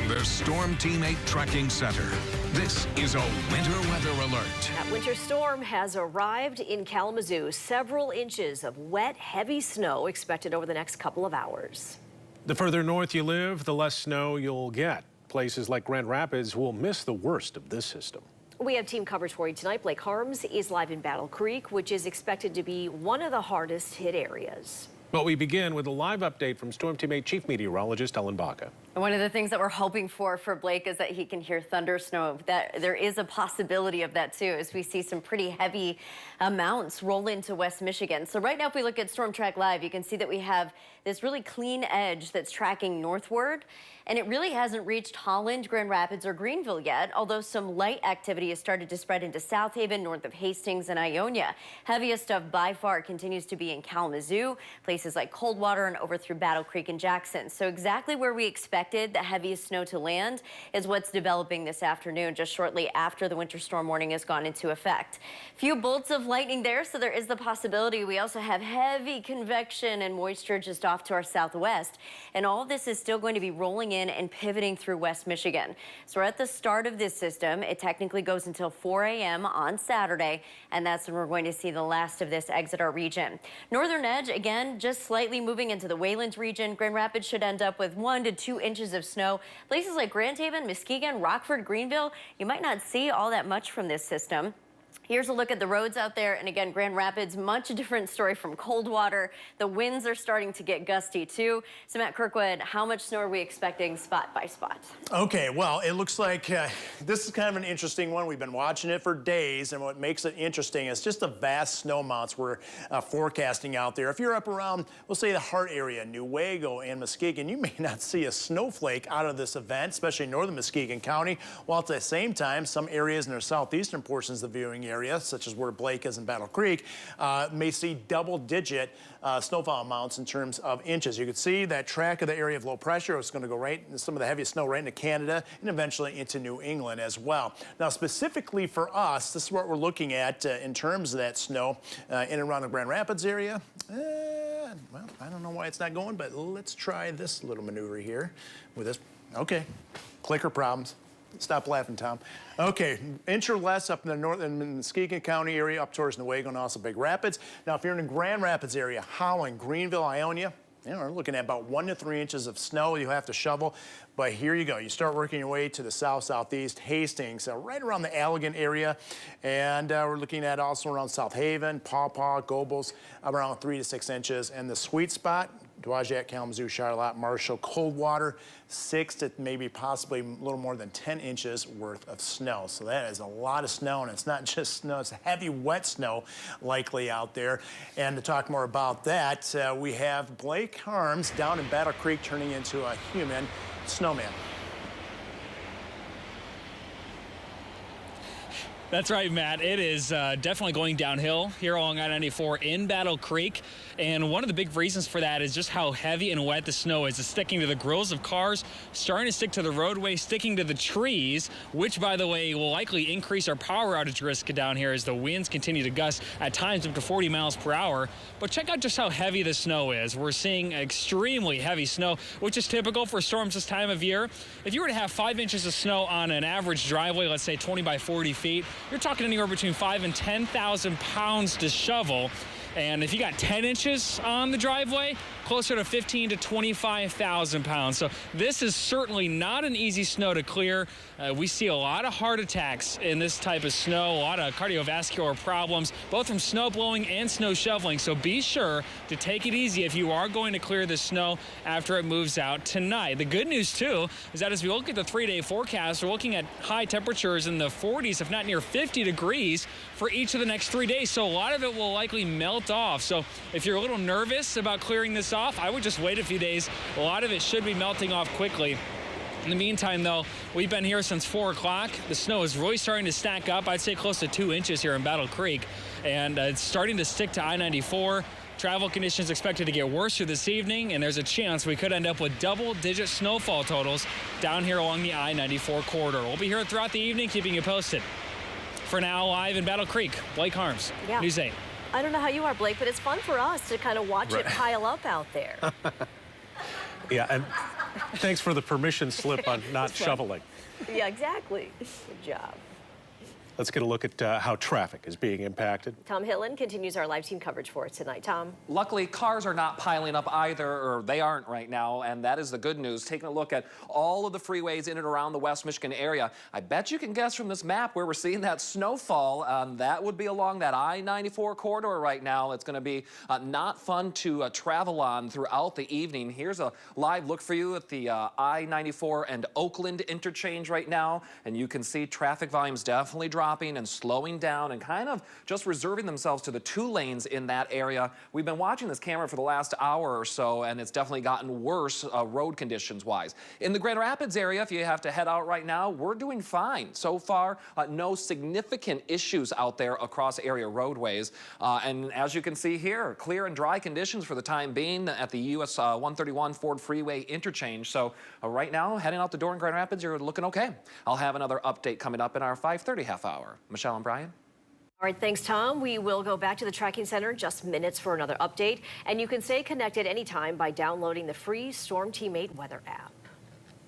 from the Storm Team 8 Tracking Center, this is a winter weather alert. That winter storm has arrived in Kalamazoo. Several inches of wet, heavy snow expected over the next couple of hours. The further north you live, the less snow you'll get. Places like Grand Rapids will miss the worst of this system. We have team coverage for you tonight. Blake Harms is live in Battle Creek, which is expected to be one of the hardest hit areas. But we begin with a live update from Storm Team 8 Chief Meteorologist Ellen Baca. One of the things that we're hoping for Blake is that he can hear thunder snow. That there is a possibility of that too, as we see some pretty heavy amounts roll into West Michigan. So right now, if we look at Storm Track Live, you can see that we have this really clean edge that's tracking northward, and it really hasn't reached Holland, Grand Rapids, or Greenville yet, although some light activity has started to spread into South Haven, north of Hastings and Ionia. Heaviest stuff by far continues to be in Kalamazoo, places like Coldwater and over through Battle Creek and Jackson. So exactly where we expected the heaviest snow to land is what's developing this afternoon, just shortly after the winter storm warning has gone into effect. Few bolts of lightning there, so there is the possibility. We also have heavy convection and moisture just off to our southwest, and all of this is still going to be rolling in and pivoting through West Michigan. So we're at the start of this system. It technically goes until 4 a.m. on Saturday, and that's when we're going to see the last of this exit our region. Northern edge, again, just slightly moving into the Wayland region. Grand Rapids should end up with 1 to 2 inches of snow. Places like Grand Haven, Muskegon, Rockford, Greenville, you might not see all that much from this system. Here's a look at the roads out there. And again, Grand Rapids, much different story from Coldwater. The winds are starting to get gusty too. So Matt Kirkwood, how much snow are we expecting spot by spot? Okay, well, it looks like this is kind of an interesting one. We've been watching it for days, and what makes it interesting is just the vast snow amounts we're forecasting out there. If you're up around, we'll say the Hart area, Newaygo and Muskegon, you may not see a snowflake out of this event, especially in northern Muskegon County, while at the same time, some areas in their southeastern portions of the viewing area, such as where Blake is in Battle Creek, may see double-digit snowfall amounts in terms of inches. You can see that track of the area of low pressure. It's going to go right, some of the heaviest snow right into Canada and eventually into New England as well. Now, specifically for us, this is what we're looking at in terms of that snow in and around the Grand Rapids area. Well, I don't know why it's not going, but let's try this little maneuver here with this. Okay, clicker problems. Stop laughing, Tom. Okay, inch or less up in the north in the Muskegon County area, up towards Newaygo and also Big Rapids. Now, if you're in the Grand Rapids area, Holland, Greenville, Ionia, we're looking at about 1 to 3 inches of snow you have to shovel. But here you go. You start working your way to the south, southeast, Hastings, right around the Allegan area. And we're looking at also around South Haven, Paw Paw, Gobles, around 3 to 6 inches. And the sweet spot, Dowagiac, Kalamazoo, Charlotte, Marshall, Coldwater, 6 to maybe possibly a little more than 10 inches worth of snow. So that is a lot of snow, and it's not just snow, it's heavy, wet snow likely out there. And to talk more about that, we have Blake Harms down in Battle Creek turning into a human snowman. That's right, Matt. It is definitely going downhill here along I-94 in Battle Creek. And one of the big reasons for that is just how heavy and wet the snow is. It's sticking to the grills of cars, starting to stick to the roadway, sticking to the trees, which, by the way, will likely increase our power outage risk down here as the winds continue to gust at times up to 40 miles per hour. But check out just how heavy the snow is. We're seeing extremely heavy snow, which is typical for storms this time of year. If you were to have 5 inches of snow on an average driveway, let's say 20 by 40 feet, you're talking anywhere between 5,000 and 10,000 pounds to shovel. And if you got 10 inches on the driveway, closer to 15 to 25,000 pounds. So this is certainly not an easy snow to clear. We see a lot of heart attacks in this type of snow, a lot of cardiovascular problems, both from snow blowing and snow shoveling. So be sure to take it easy if you are going to clear the snow after it moves out tonight. The good news, too, is that as we look at the 3-day forecast, we're looking at high temperatures in the 40s, if not near 50 degrees for each of the next 3 days. So a lot of it will likely melt off. So if you're a little nervous about clearing this off, I would just wait a few days. A lot of it should be melting off quickly. In the meantime, though, we've been here since 4 o'clock. The snow is really starting to stack up. I'd say close to 2 inches here in Battle Creek. And it's starting to stick to I-94. Travel conditions expected to get worse through this evening, and there's a chance we could end up with double-digit snowfall totals down here along the I-94 corridor. We'll be here throughout the evening, keeping you posted. For now, live in Battle Creek, Blake Harms, News 8. I don't know how you are, Blake, but it's fun for us to kind of watch it pile up out there. Yeah, and Thanks for the permission slip on not shoveling. Yeah, exactly. Good job. Let's get a look at how traffic is being impacted. Tom Hillen continues our live team coverage for us tonight. Tom. Luckily, cars are not piling up either, or they aren't right now, and that is the good news. Taking a look at all of the freeways in and around the West Michigan area, I bet you can guess from this map where we're seeing that snowfall. That would be along that I-94 corridor right now. It's going to be not fun to travel on throughout the evening. Here's a live look for you at the I-94 and Oakland interchange right now, and you can see traffic volumes definitely dropping and slowing down and kind of just reserving themselves to the 2 lanes in that area. We've been watching this camera for the last hour or so, and it's definitely gotten worse road conditions wise. In the Grand Rapids area, if you have to head out right now, we're doing fine. So far, no significant issues out there across area roadways. And as you can see here, clear and dry conditions for the time being at the US 131 Ford Freeway interchange. So right now, heading out the door in Grand Rapids, you're looking okay. I'll have another update coming up in our 5:30 half hour. Michelle and Brian. All right, thanks, Tom. We will go back to the tracking center in just minutes for another update. And you can stay connected anytime by downloading the free Storm Teammate weather app.